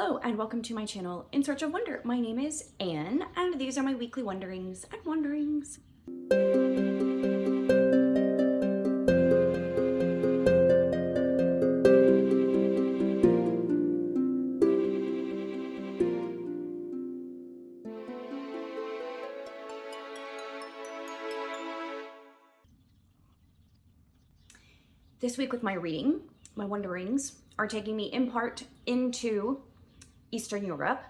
Hello and welcome to my channel, In Search of Wonder. My name is Anne and these are my weekly wonderings and wanderings. This week with my reading, my wanderings are taking me in part into Eastern Europe,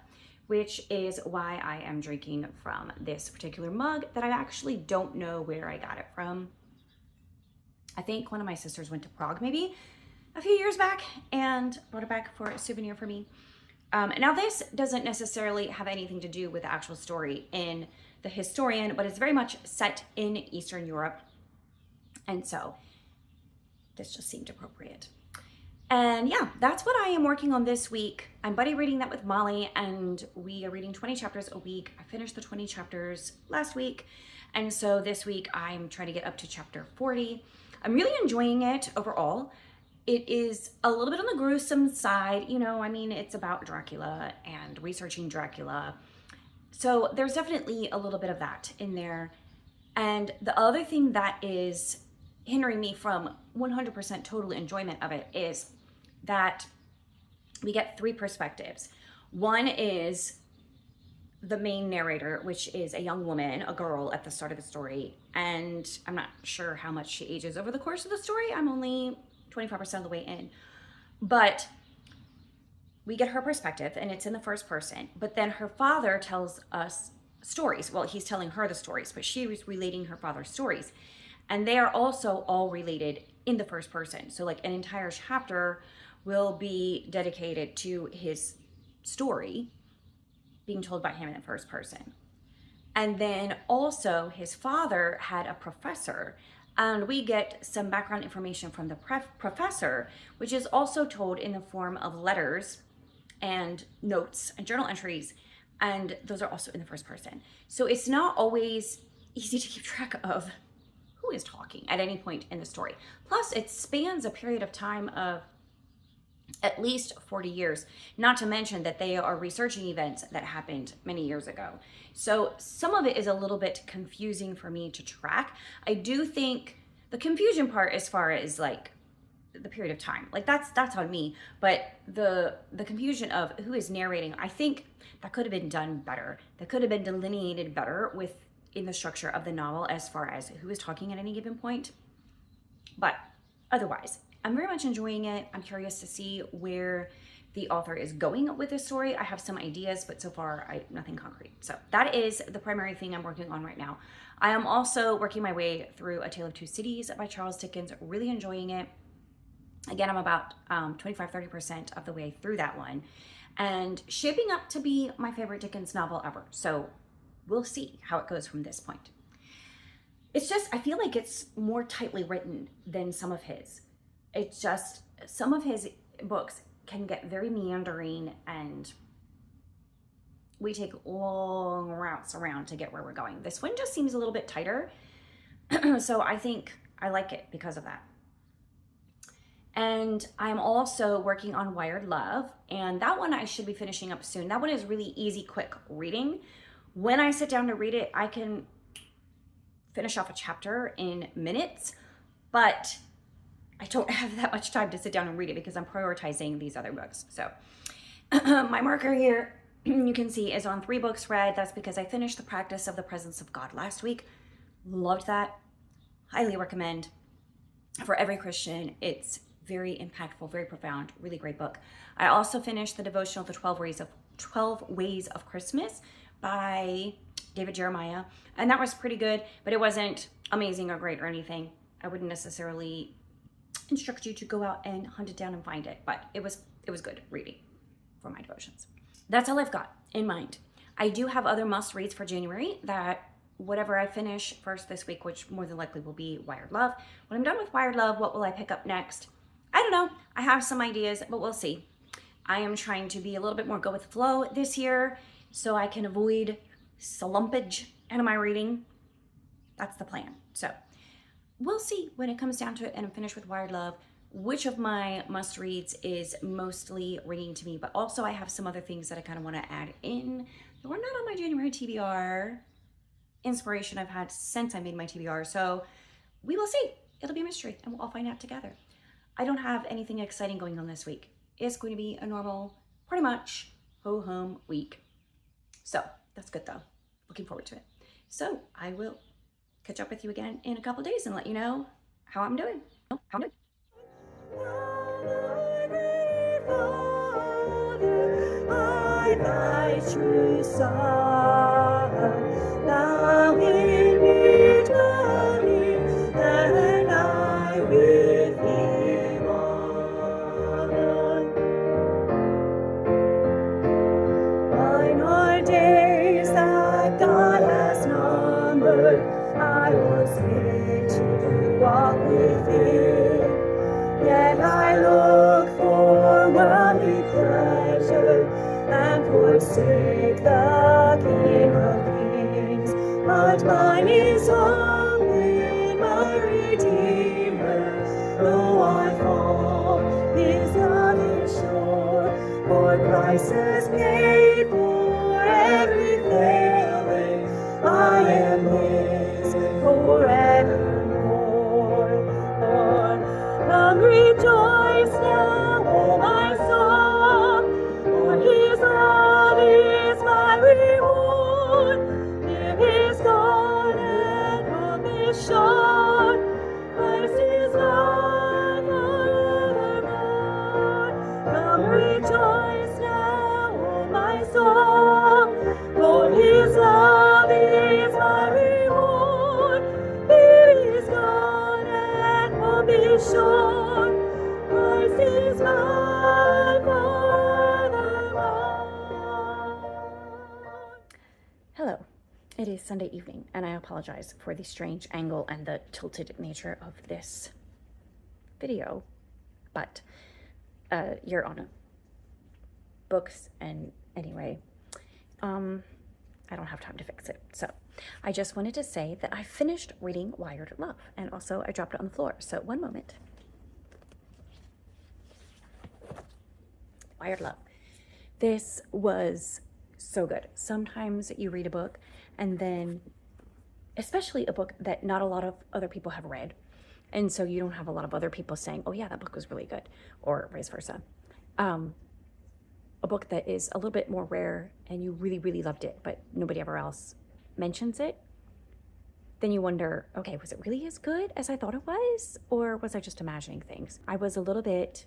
which is why I am drinking from this particular mug that I actually don't know where I got it from. I think one of my sisters went to Prague maybe a few years back and brought it back for a souvenir for me. Now this doesn't necessarily have anything to do with the actual story in The Historian, but it's very much set in Eastern Europe. And so this just seemed appropriate. And yeah, that's what I am working on this week. I'm buddy reading that with Molly and we are reading 20 chapters a week. I finished the 20 chapters last week. And so this week I'm trying to get up to chapter 40. I'm really enjoying it overall. It is a little bit on the gruesome side. You know, I mean, it's about Dracula and researching Dracula. So there's definitely a little bit of that in there. And the other thing that is hindering me from 100% total enjoyment of it is that we get three perspectives. One is the main narrator, which is a young woman, a girl at the start of the story. And I'm not sure how much she ages over the course of the story. I'm only 25% of the way in. But we get her perspective and it's in the first person. But then her father tells us stories. Well, he's telling her the stories, but she was relating her father's stories. And they are also all related in the first person. So like an entire chapter will be dedicated to his story being told by him in the first person. And then also his father had a professor, and we get some background information from the professor, which is also told in the form of letters and notes and journal entries. And those are also in the first person. So it's not always easy to keep track of who is talking at any point in the story. Plus, it spans a period of time of at least 40 years, not to mention that they are researching events that happened many years ago. So some of it is a little bit confusing for me to track. I do think the confusion part as far as like the period of time, like that's on me, but the confusion of who is narrating, I think that could have been done better. That could have been delineated better in the structure of the novel as far as who is talking at any given point. But otherwise, I'm very much enjoying it. I'm curious to see where the author is going with this story. I have some ideas, but so far nothing concrete. So that is the primary thing I'm working on right now. I am also working my way through A Tale of Two Cities by Charles Dickens, really enjoying it. Again, I'm about 25-30% of the way through that one and shaping up to be my favorite Dickens novel ever. So we'll see how it goes from this point. It's just, I feel like it's more tightly written than some of his. It's just, some of his books can get very meandering and we take long routes around to get where we're going. This one just seems a little bit tighter. So I think I like it because of that. And I'm also working on Wired Love, and that one I should be finishing up soon. That one is really easy, quick reading. When I sit down to read it, I can finish off a chapter in minutes, but I don't have that much time to sit down and read it because I'm prioritizing these other books. So my marker here, you can see, is on 3 books read. That's because I finished The Practice of the Presence of God last week. Loved that. Highly recommend for every Christian. It's very impactful, very profound, really great book. I also finished the devotional, The 12 Ways of Christmas by David Jeremiah. And that was pretty good, but it wasn't amazing or great or anything. I wouldn't necessarily instruct you to go out and hunt it down and find it, but it was good reading for my devotions. That's all I've got in mind. I do have other must reads for January that whatever I finish first this week, which more than likely will be Wired Love. When I'm done with Wired Love, what will I pick up next? I don't know. I have some ideas, but we'll see. I am trying to be a little bit more go with the flow this year so I can avoid slumpage out of my reading. That's the plan. So we'll see when it comes down to it and I'm finished with Wired Love which of my must reads is mostly ringing to me, but also I have some other things that I kind of want to add in. They were not on my January TBR. Inspiration I've had since I made my TBR. So we will see. It'll be a mystery and we'll all find out together. I don't have anything exciting going on this week. It's going to be a normal, pretty much ho-hum week. So that's good though. Looking forward to it. So I will catch up with you again in a couple days and let you know how I'm doing. Thy true Son, now in eternity, and I with Him on. Mine are days that God has numbered. I was made to walk with Him, yet I look for worldly pleasure and forsake the King of Kings. But mine is only my Redeemer. Though I fall, His love is sure, for Christ has paid for every failing. I am His forevermore. Come rejoice now, O my soul, for His love is my reward. Here is God and hope is shown. Christ is mine forevermore. Come rejoice now, O my soul, for His love is my reward. Here is God and hope is shown. Christ is mine forevermore. Hello. It is Sunday evening, and I apologize for the strange angle and the tilted nature of this video, but you're on books, and anyway, I don't have time to fix it. So I just wanted to say that I finished reading Wired Love, and also I dropped it on the floor. So one moment. Wired Love. This was so good. Sometimes you read a book and then, especially a book that not a lot of other people have read, and so you don't have a lot of other people saying, oh yeah, that book was really good, or vice versa. A book that is a little bit more rare and you really, really loved it, but nobody ever else mentions it, then you wonder, okay, was it really as good as I thought it was? Or was I just imagining things? I was a little bit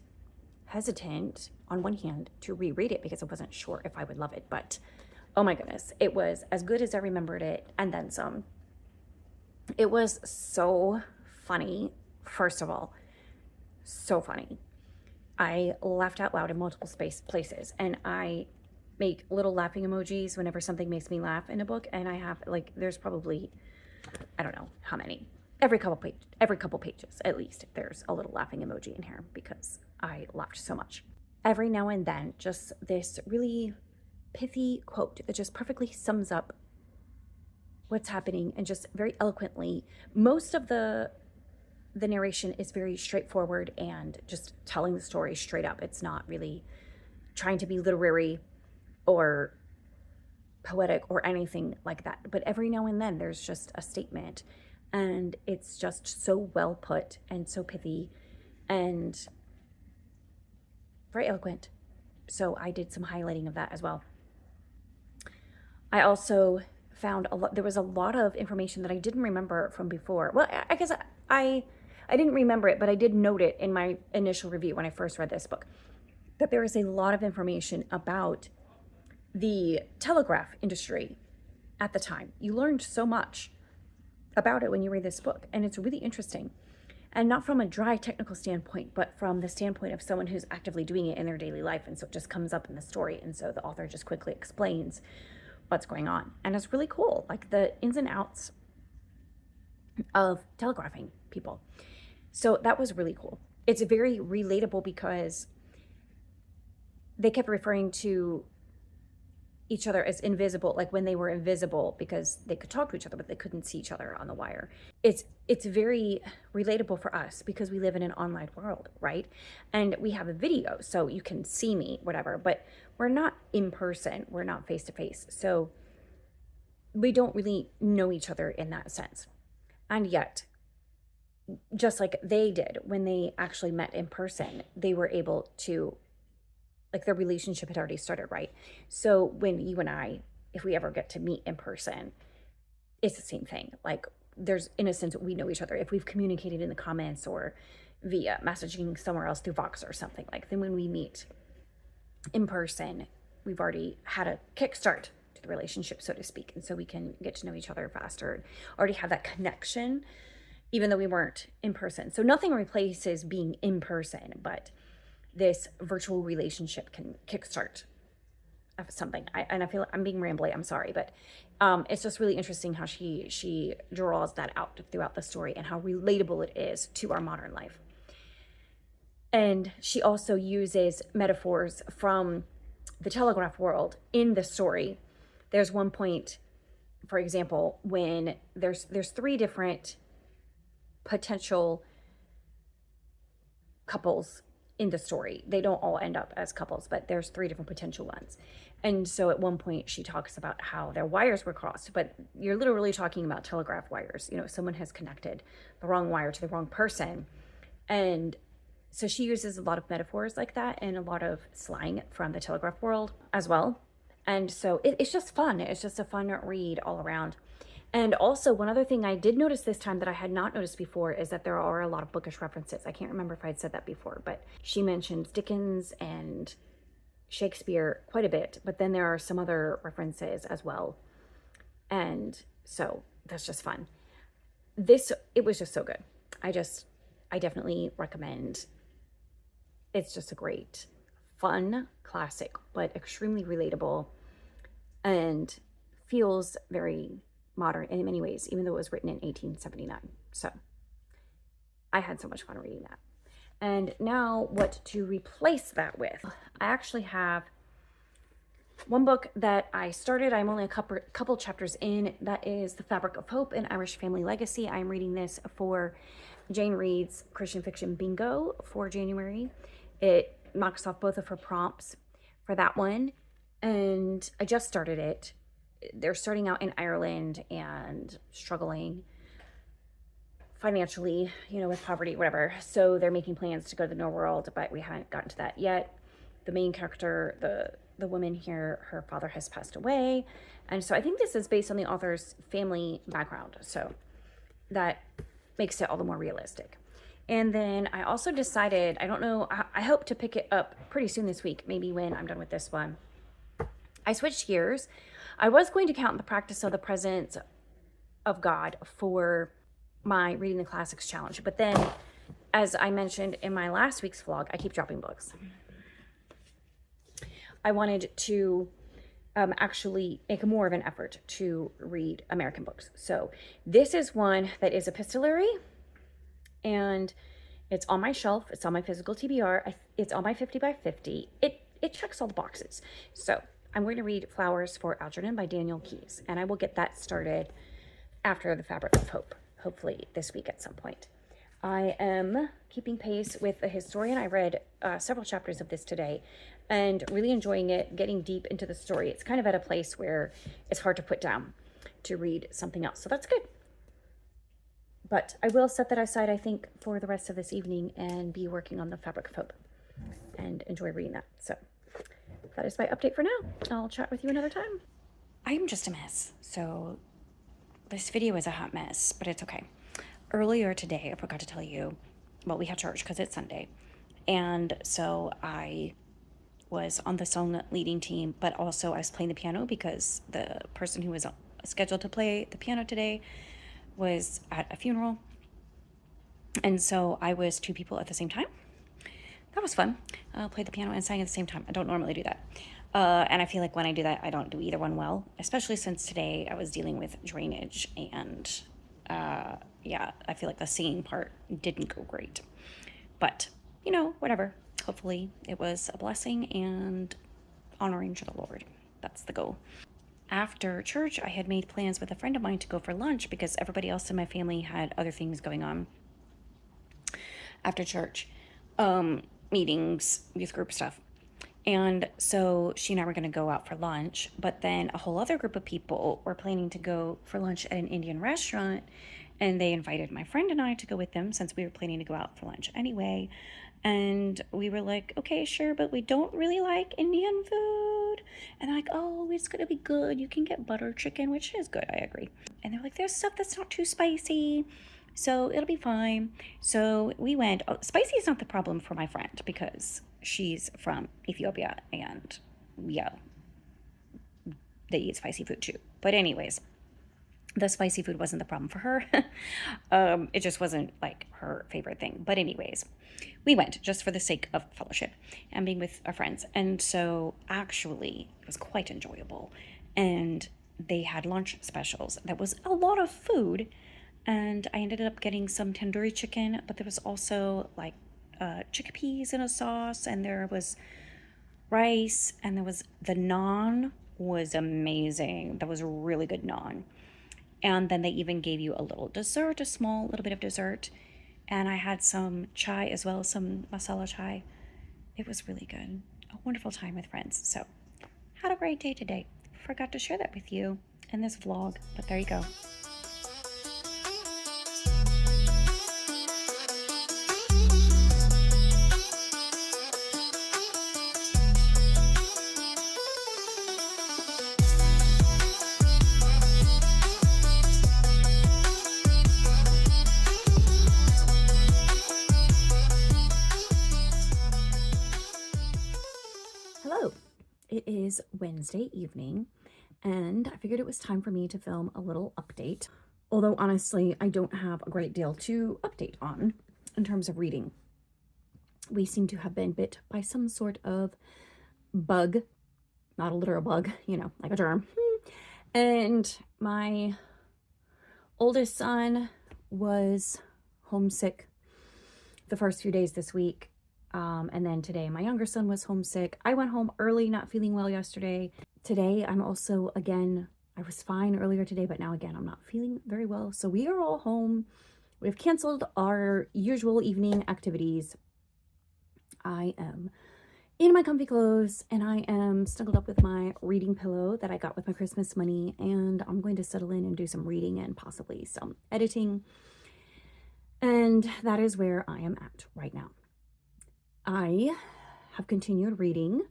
hesitant on one hand to reread it because I wasn't sure if I would love it, but oh my goodness, it was as good as I remembered it, and then some. It was so funny, first of all, so funny. I laughed out loud in multiple places, and I make little laughing emojis whenever something makes me laugh in a book, and I have, like, there's probably, I don't know how many. Every couple pages, at least, there's a little laughing emoji in here because I laughed so much. Every now and then, just this really pithy quote that just perfectly sums up what's happening, and just very eloquently. Most of the narration is very straightforward and just telling the story straight up. It's not really trying to be literary or poetic or anything like that. But every now and then there's just a statement, and it's just so well put and so pithy and very eloquent. So I did some highlighting of that as well. I also found there was a lot of information that I didn't remember from before. Well, I guess I didn't remember it, but I did note it in my initial review when I first read this book, that there is a lot of information about the telegraph industry at the time. You learned so much about it when you read this book, and it's really interesting. And not from a dry technical standpoint, but from the standpoint of someone who's actively doing it in their daily life. And so it just comes up in the story. And so the author just quickly explains what's going on. And it's really cool, like the ins and outs of telegraphing people. So that was really cool. It's very relatable because they kept referring to each other as invisible, like when they were invisible because they could talk to each other, but they couldn't see each other on the wire. It's very relatable for us because we live in an online world, right? And we have a video, so you can see me, whatever, but we're not in person, we're not face to face. So we don't really know each other in that sense. And yet, just like they did when they actually met in person, they were able to, like, their relationship had already started, right? So when you and I, if we ever get to meet in person, it's the same thing. Like, there's, in a sense, we know each other. If we've communicated in the comments or via messaging somewhere else through Vox or something, like, then when we meet in person, we've already had a kickstart to the relationship, so to speak. And so we can get to know each other faster, already have that connection, even though we weren't in person. So nothing replaces being in person, but this virtual relationship can kickstart of something. I feel like I'm being rambly, I'm sorry, but it's just really interesting how she draws that out throughout the story and how relatable it is to our modern life. And she also uses metaphors from the telegraph world in the story. There's one point, for example, when there's 3 different potential couples in the story. They don't all end up as couples, but there's 3 different potential ones. And so at one point she talks about how their wires were crossed, but you're literally talking about telegraph wires. You know, someone has connected the wrong wire to the wrong person. And so she uses a lot of metaphors like that and a lot of slang from the telegraph world as well. And so it's just fun. It's just a fun read all around. And also, one other thing I did notice this time that I had not noticed before is that there are a lot of bookish references. I can't remember if I'd said that before, but she mentions Dickens and Shakespeare quite a bit, but then there are some other references as well. And so that's just fun. It was just so good. I definitely recommend. It's just a great, fun classic, but extremely relatable and feels very modern in many ways, even though it was written in 1879. So I had so much fun reading that. And now what to replace that with. I actually have one book that I started. I'm only a couple chapters in. That is The Fabric of Hope, An Irish Family Legacy. I'm reading this for Jane Reed's Christian Fiction Bingo for January. It knocks off both of her prompts for that one. And I just started it. They're starting out in Ireland and struggling financially, you know, with poverty, whatever. So they're making plans to go to the New World, but we haven't gotten to that yet. The main character, the woman here, her father has passed away. And so I think this is based on the author's family background. So that makes it all the more realistic. And then I also decided, I don't know, I hope to pick it up pretty soon this week, maybe when I'm done with this one. I switched gears. I was going to count the practice of the presence of God for my Reading the Classics challenge, but then, as I mentioned in my last week's vlog, I keep dropping books. I wanted to actually make more of an effort to read American books. So this is one that is epistolary, and it's on my shelf. It's on my physical TBR. It's on my 50 by 50. It checks all the boxes. So I'm going to read Flowers for Algernon by Daniel Keyes, and I will get that started after The Fabric of Hope, hopefully this week at some point. I am keeping pace with The Historian. I read several chapters of this today and really enjoying it, getting deep into the story. It's kind of at a place where it's hard to put down to read something else, so that's good. But I will set that aside, I think, for the rest of this evening and be working on The Fabric of Hope and enjoy reading that. So that is my update for now. I'll chat with you another time. I'm just a mess, so this video is a hot mess, but it's okay. Earlier today, I forgot to tell you, well, we had church because it's Sunday, and so I was on the song leading team, but also I was playing the piano because the person who was scheduled to play the piano today was at a funeral, and so I was 2 people at the same time. That was fun. Played the piano and sang at the same time. I don't normally do that. And I feel like when I do that, I don't do either one well, especially since today I was dealing with drainage and yeah, I feel like the singing part didn't go great. But, you know, whatever. Hopefully it was a blessing and honoring to the Lord. that's the goal. After church, I had made plans with a friend of mine to go for lunch because everybody else in my family had other things going on after church, meetings, youth group stuff. And so she and I were going to go out for lunch, but then a whole other group of people were planning to go for lunch at an Indian restaurant, and they invited my friend and I to go with them since we were planning to go out for lunch anyway. And we were like, okay, sure, but we don't really like Indian food. And they're like, oh, it's going to be good. You can get butter chicken, which is good. I agree. And they're like, there's stuff that's not too spicy, so it'll be fine. So we went. Spicy is not the problem for my friend because she's from Ethiopia and yeah, they eat spicy food too. But anyways, the spicy food wasn't the problem for her. It just wasn't like her favorite thing. But anyways, we went just for the sake of fellowship and being with our friends. And so actually it was quite enjoyable. And they had lunch specials. That was a lot of food. And I ended up getting some tandoori chicken, but there was also like chickpeas in a sauce, and there was rice, and there was the naan was amazing. That was a really good naan. And then they even gave you a little dessert, a small little bit of dessert. And I had some chai as well, some masala chai. It was really good. A wonderful time with friends. So, had a great day today. Forgot to share that with you in this vlog, but there you go. Hello, it is Wednesday evening, and I figured it was time for me to film a little update. Although honestly, I don't have a great deal to update on in terms of reading. We seem to have been bit by some sort of bug, not a literal bug, you know, like a germ. And my oldest son was homesick the first few days this week. And then today my younger son was homesick. I went home early, not feeling well yesterday. Today I'm also, again, I was fine earlier today, but now again, I'm not feeling very well. So we are all home. We've canceled our usual evening activities. I am in my comfy clothes and I am snuggled up with my reading pillow that I got with my Christmas money. And I'm going to settle in and do some reading and possibly some editing. And that is where I am at right now. I have continued reading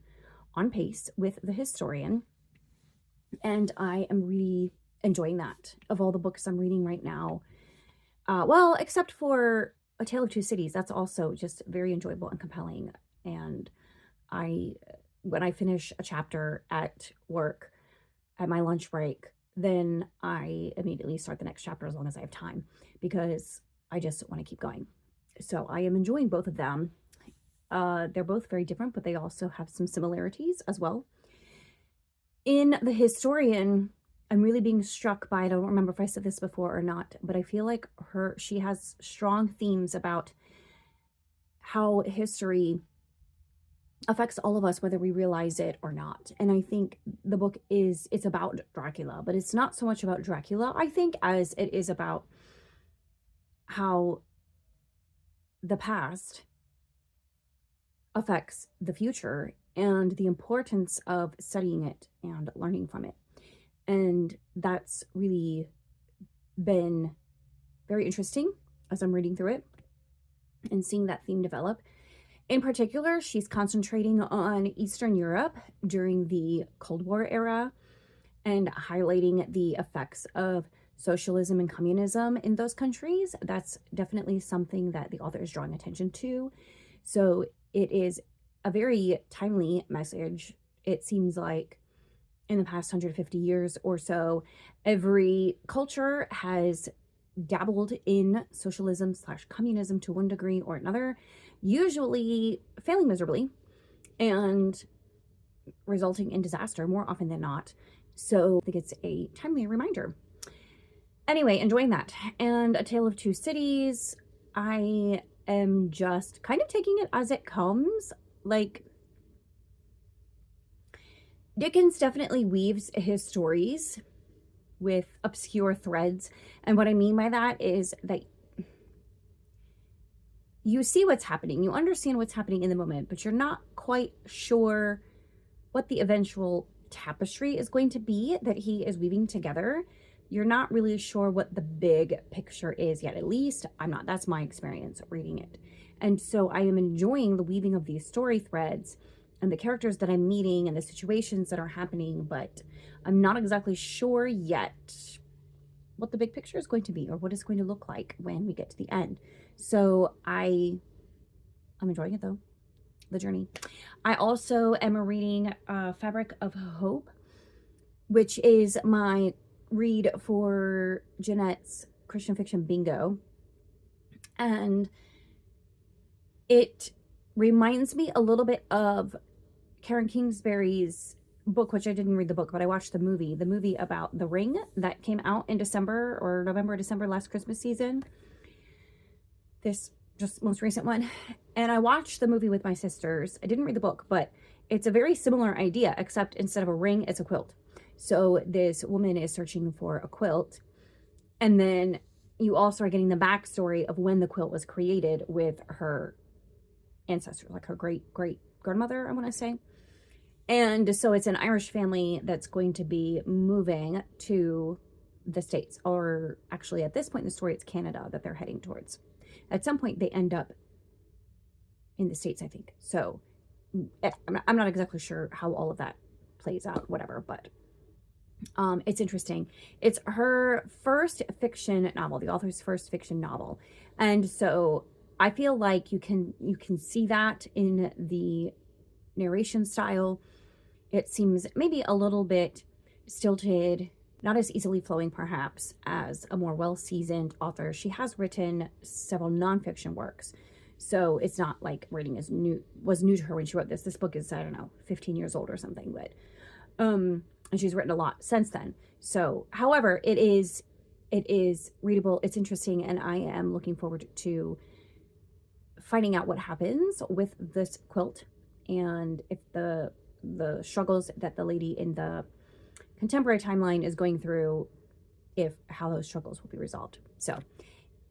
on pace with The Historian, and I am really enjoying that. Of all the books I'm reading right now, well, except for A Tale of Two Cities, that's also just very enjoyable and compelling. And when I finish a chapter at work at my lunch break, then I immediately start the next chapter as long as I have time, because I just want to keep going. So I am enjoying both of them. They're both very different, but they also have some similarities as well. In The Historian, I'm really being struck by, I don't remember if I said this before or not, but I feel like she has strong themes about how history affects all of us, whether we realize it or not. And I think the book it's about Dracula, but it's not so much about Dracula, I think, as it is about how the past affects the future and the importance of studying it and learning from it. And that's really been very interesting as I'm reading through it and seeing that theme develop. In particular, she's concentrating on Eastern Europe during the Cold War era and highlighting the effects of socialism and communism in those countries. That's definitely something that the author is drawing attention to. So it is a very timely message. It seems like in the past 150 years or so, every culture has dabbled in socialism/communism to one degree or another, usually failing miserably and resulting in disaster more often than not. So I think it's a timely reminder. Anyway, enjoying that. And A Tale of Two Cities, I am just kind of taking it as it comes. Like, Dickens definitely weaves his stories with obscure threads. And what I mean by that is that you see what's happening, you understand what's happening in the moment, but you're not quite sure what the eventual tapestry is going to be that he is weaving together. You're not really sure what the big picture is yet. At least I'm not. That's my experience reading it. And so I am enjoying the weaving of these story threads and the characters that I'm meeting and the situations that are happening, but I'm not exactly sure yet what the big picture is going to be or what it's going to look like when we get to the end. So I'm enjoying it though, the journey. I also am reading Fabric of Hope, which is my read for Jeanette's Christian Fiction Bingo. And it reminds me a little bit of Karen Kingsbury's book, which I didn't read the book, but I watched the movie about The Ring that came out in December or November, December last Christmas season. This just most recent one. And I watched the movie with my sisters. I didn't read the book, but it's a very similar idea, except instead of a ring, it's a quilt. So this woman is searching for a quilt. And then you also are getting the backstory of when the quilt was created with her ancestors, like her great grandmother, I want to say. And so it's an Irish family that's going to be moving to the States, or actually at this point in the story, it's Canada that they're heading towards. At some point, they end up in the States, I think. So I'm not exactly sure how all of that plays out, whatever, but it's interesting. It's her first fiction novel, the author's first fiction novel. And so I feel like you can see that in the narration style. It seems maybe a little bit stilted, not as easily flowing perhaps as a more well-seasoned author. She has written several nonfiction works, so it's not like writing was new to her when she wrote this. This book is, I don't know, 15 years old or something, but and she's written a lot since then. So, however, it is readable, it's interesting, and I am looking forward to finding out what happens with this quilt and if the struggles that the lady in the contemporary timeline is going through, how those struggles will be resolved. So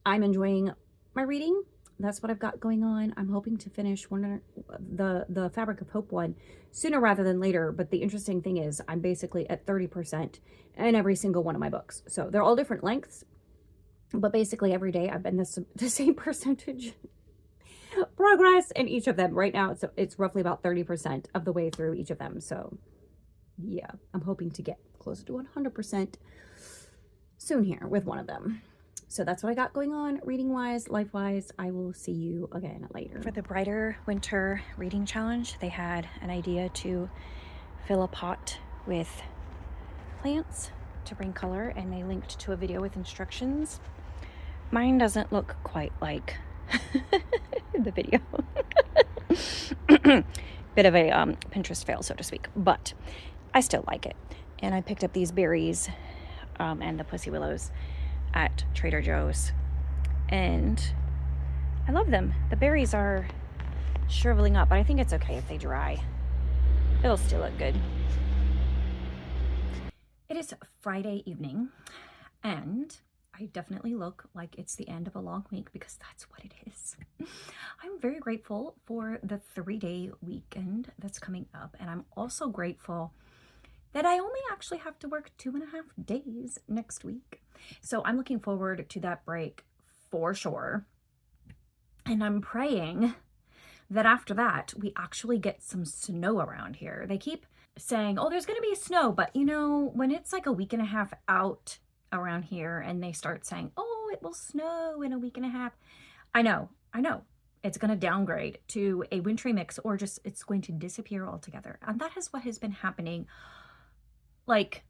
I'm enjoying my reading. That's what I've got going on. I'm hoping to finish the Fabric of Hope one sooner rather than later. But the interesting thing is I'm basically at 30% in every single one of my books. So they're all different lengths, but basically every day I've been the same percentage progress in each of them. Right now it's roughly about 30% of the way through each of them. So yeah, I'm hoping to get closer to 100% soon here with one of them. So that's what I got going on reading wise, life wise. I will see you again later. For the Brighter Winter Reading Challenge, they had an idea to fill a pot with plants to bring color, and they linked to a video with instructions. Mine doesn't look quite like the video. Bit of a Pinterest fail, so to speak, but I still like it. And I picked up these berries and the pussy willows at Trader Joe's, and I love them. The berries are shriveling up, but I think it's okay if they dry. It'll still look good. It is Friday evening, and I definitely look like it's the end of a long week, because that's what it is. I'm very grateful for the 3-day weekend that's coming up, and I'm also grateful that I only actually have to work 2.5 days next week. So I'm looking forward to that break for sure. And I'm praying that after that, we actually get some snow around here. They keep saying, oh, there's going to be snow. But you know, when it's like a week and a half out around here and they start saying, oh, it will snow in a week and a half. I know. It's going to downgrade to a wintry mix, or just it's going to disappear altogether. And that is what has been happening, like,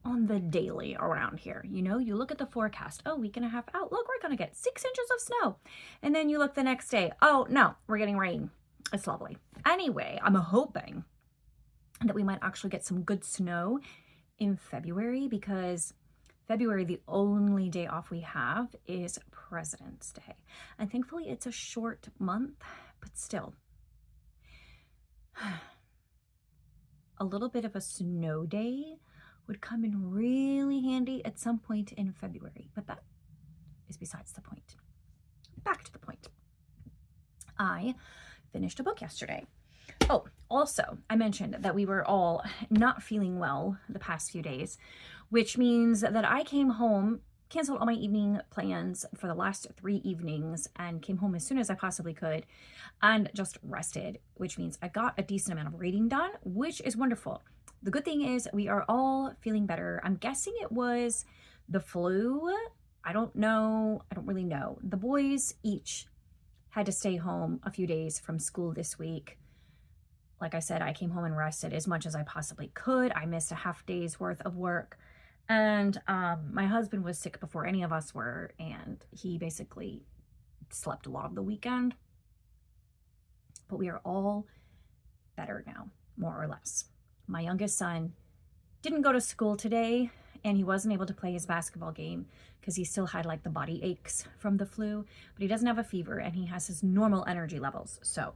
on the daily around here. You know, you look at the forecast, oh, week and a half out, look, we're going to get 6 inches of snow. And then you look the next day, oh, no, we're getting rain. It's lovely. Anyway, I'm hoping that we might actually get some good snow in February, because February, the only day off we have is President's Day. And thankfully, it's a short month, but still. a little bit of a snow day would come in really handy at some point in February, but that is besides the point. Back to the point. I finished a book yesterday. Oh, also, I mentioned that we were all not feeling well the past few days, which means that I came home, canceled all my evening plans for the last 3 evenings, and came home as soon as I possibly could and just rested, which means I got a decent amount of reading done, which is wonderful. The good thing is we are all feeling better. I'm guessing it was the flu. I don't know. I don't really know. The boys each had to stay home a few days from school this week. Like I said, I came home and rested as much as I possibly could. I missed a half day's worth of work. And my husband was sick before any of us were, and he basically slept a lot of the weekend. But we are all better now, more or less. My youngest son didn't go to school today, and he wasn't able to play his basketball game because he still had like the body aches from the flu, but he doesn't have a fever and he has his normal energy levels. So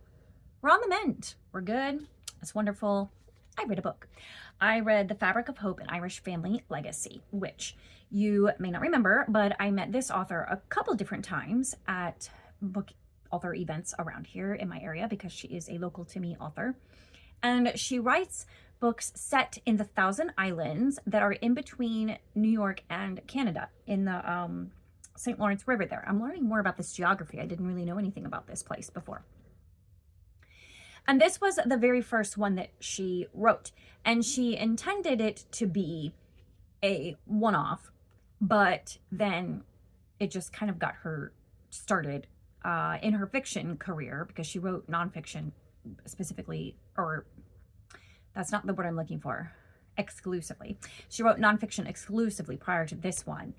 we're on the mend. We're good. It's wonderful. I read a book. I read The Fabric of Hope, An Irish Family Legacy, which you may not remember, but I met this author a couple different times at book author events around here in my area because she is a local to me author. And she writes books set in the Thousand Islands that are in between New York and Canada in the St. Lawrence River there. I'm learning more about this geography. I didn't really know anything about this place before. And this was the very first one that she wrote. And she intended it to be a one-off, but then it just kind of got her started in her fiction career because she wrote nonfiction specifically, or that's not the word I'm looking for, exclusively. She wrote nonfiction exclusively prior to this one.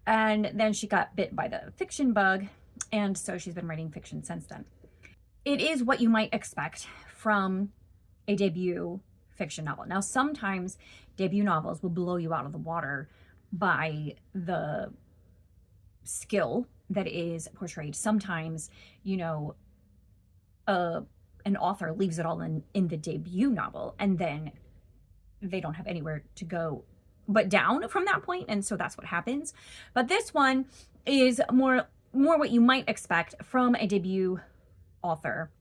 And then she got bit by the fiction bug, and so she's been writing fiction since then. It is what you might expect from a debut fiction novel. Now, sometimes debut novels will blow you out of the water by the skill that is portrayed. Sometimes, you know, an author leaves it all in the debut novel, and then they don't have anywhere to go but down from that point, and so that's what happens. But this one is more what you might expect from a debut author,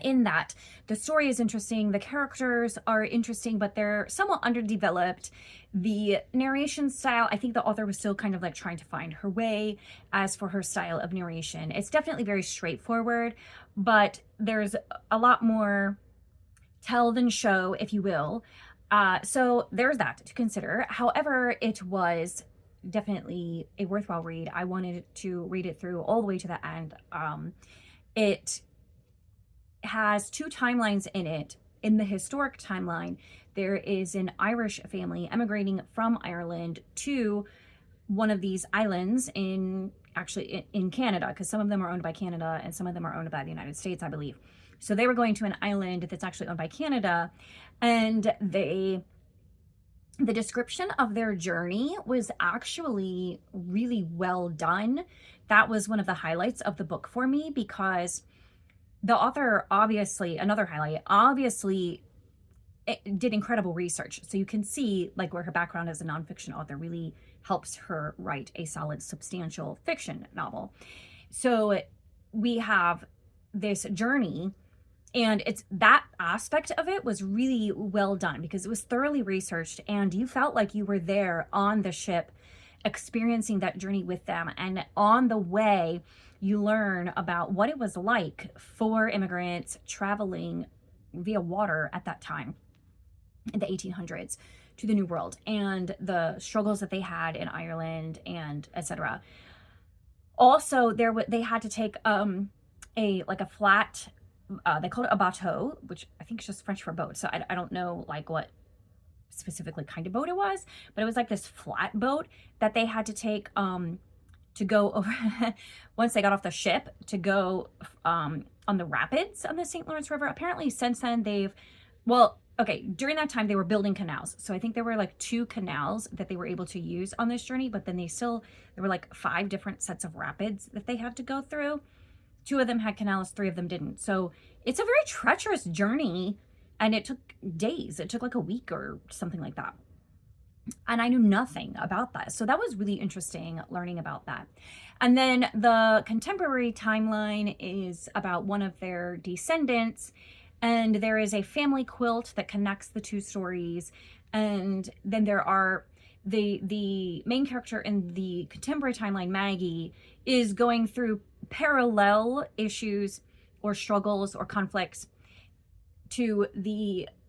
in that the story is interesting, the characters are interesting, but they're somewhat underdeveloped. The narration style, I think the author was still kind of like trying to find her way as for her style of narration. It's definitely very straightforward, but there's a lot more tell than show, if you will. So there's that to consider. However, it was definitely a worthwhile read. I wanted to read it through all the way to the end. It has 2 timelines in it. In the historic timeline, there is an Irish family emigrating from Ireland to one of these islands in Canada, because some of them are owned by Canada and some of them are owned by the United States, I believe. So they were going to an island that's actually owned by Canada, and the description of their journey was actually really well done. That was one of the highlights of the book for me, because the author, another highlight, did incredible research. So you can see like where her background as a nonfiction author really helps her write a solid, substantial fiction novel. So we have this journey, and it's that aspect of it was really well done because it was thoroughly researched, and you felt like you were there on the ship experiencing that journey with them. And on the way, you learn about what it was like for immigrants traveling via water at that time in the 1800s to the New World, and the struggles that they had in Ireland, and etc. Also, they had to take a flat, they called it a bateau, which I think is just French for boat. So I don't know like what specifically kind of boat it was, but it was like this flat boat that they had to take to go over once they got off the ship to go on the rapids on the St. Lawrence River. Apparently since then during that time they were building canals. So I think there were like 2 canals that they were able to use on this journey, but then there were like 5 different sets of rapids that they had to go through. 2 of them had canals, 3 of them didn't. So it's a very treacherous journey And it took days. It took like a week or something like that. And I knew nothing about that. So that was really interesting learning about that. And then the contemporary timeline is about one of their descendants. And there is a family quilt that connects the two stories. And then there are the main character in the contemporary timeline, Maggie, is going through parallel issues or struggles or conflicts to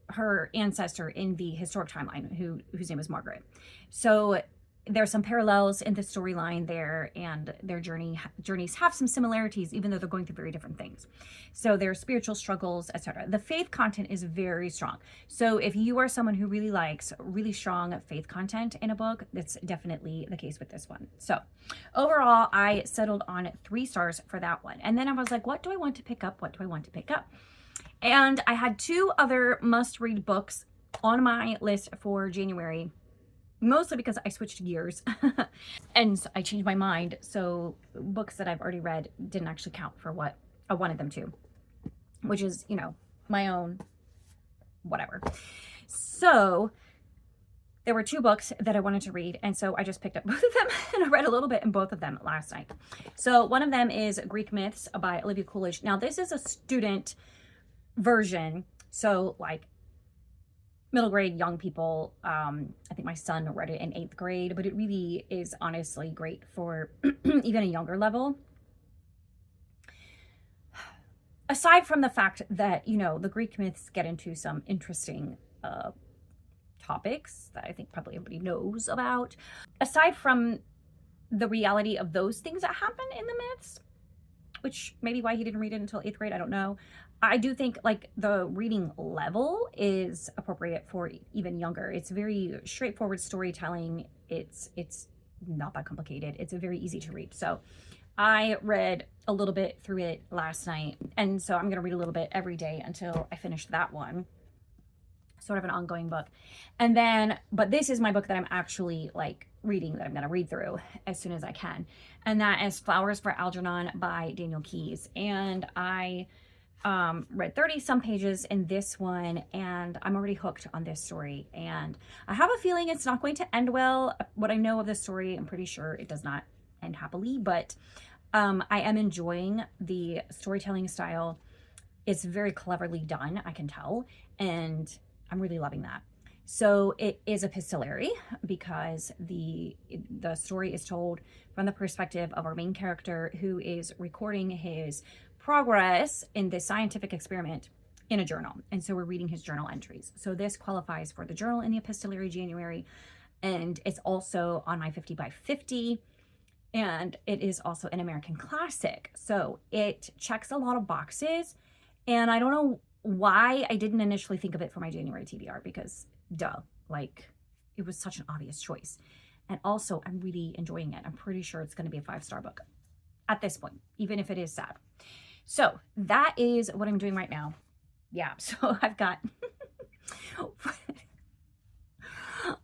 her ancestor in the historic timeline, whose name is Margaret. So there's some parallels in the storyline there, and their journeys have some similarities, even though they're going through very different things. So their spiritual struggles, etc. The faith content is very strong. So if you are someone who really likes really strong faith content in a book, that's definitely the case with this one. So overall, I settled on 3 stars for that one. And then I was like, what do I want to pick up? What do I want to pick up? And I had 2 other must-read books on my list for January, mostly because I switched gears and I changed my mind. So books that I've already read didn't actually count for what I wanted them to, which is, you know, my own whatever. So there were 2 books that I wanted to read, and so I just picked up both of them, and I read a little bit in both of them last night. So one of them is Greek Myths by Olivia Coolidge. Now this is a student version, so like middle grade, young people. I think my son read it in 8th grade, but it really is honestly great for even a younger level. Aside from the fact that, you know, the Greek myths get into some interesting topics that I think probably everybody knows about. Aside from the reality of those things that happen in the myths, which maybe why he didn't read it until 8th grade, I don't know. I do think like the reading level is appropriate for even younger. It's very straightforward storytelling. It's not that complicated. It's very easy to read. So I read a little bit through it last night. And so I'm going to read a little bit every day until I finish that one. Sort of an ongoing book. And then, but this is my book that I'm actually like reading, that I'm going to read through as soon as I can. And that is Flowers for Algernon by Daniel Keyes. And I read 30 some pages in this one, and I'm already hooked on this story. And I have a feeling it's not going to end well. What I know of this story, I'm pretty sure it does not end happily, but I am enjoying the storytelling style. It's very cleverly done, I can tell, and I'm really loving that. So it is epistolary because the story is told from the perspective of our main character, who is recording his progress in this scientific experiment in a journal. And so we're reading his journal entries. So this qualifies for the journal in the epistolary January. And it's also on my 50 by 50. And it is also an American classic. So it checks a lot of boxes. And I don't know why I didn't initially think of it for my January TBR, because duh, like it was such an obvious choice. And also I'm really enjoying it. I'm pretty sure it's going to be a 5-star book at this point, even if it is sad. So that is what I'm doing right now. Yeah, so I've got,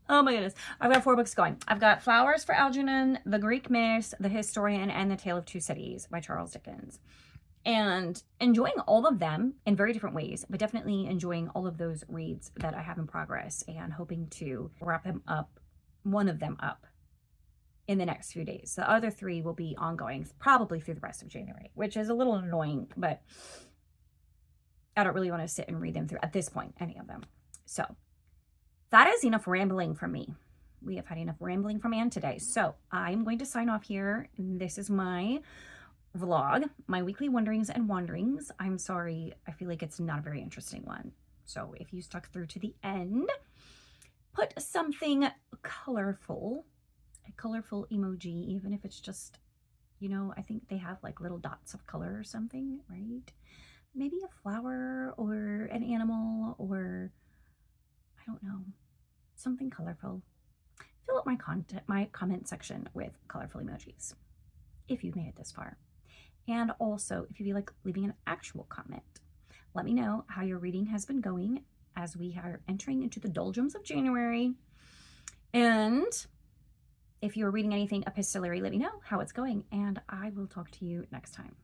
oh my goodness, I've got 4 books going. I've got Flowers for Algernon, The Greek Myths, The Historian, and The Tale of Two Cities by Charles Dickens. And enjoying all of them in very different ways, but definitely enjoying all of those reads that I have in progress, and hoping to wrap them up, one of them up, in the next few days. The other 3 will be ongoing, probably through the rest of January, which is a little annoying, but I don't really want to sit and read them through at this point, any of them. So that is enough rambling from me. We have had enough rambling from Anne today. So I'm going to sign off here. This is my vlog, my weekly wonderings and wanderings. I'm sorry, I feel like it's not a very interesting one. So if you stuck through to the end, put something colorful, a colorful emoji, even if it's just, you know, I think they have like little dots of color or something, right? Maybe a flower or an animal, or I don't know, something colorful. Fill up my comment section with colorful emojis if you've made it this far. And also, if you feel like leaving an actual comment, let me know how your reading has been going as we are entering into the doldrums of January. And if you're reading anything epistolary, let me know how it's going, and I will talk to you next time.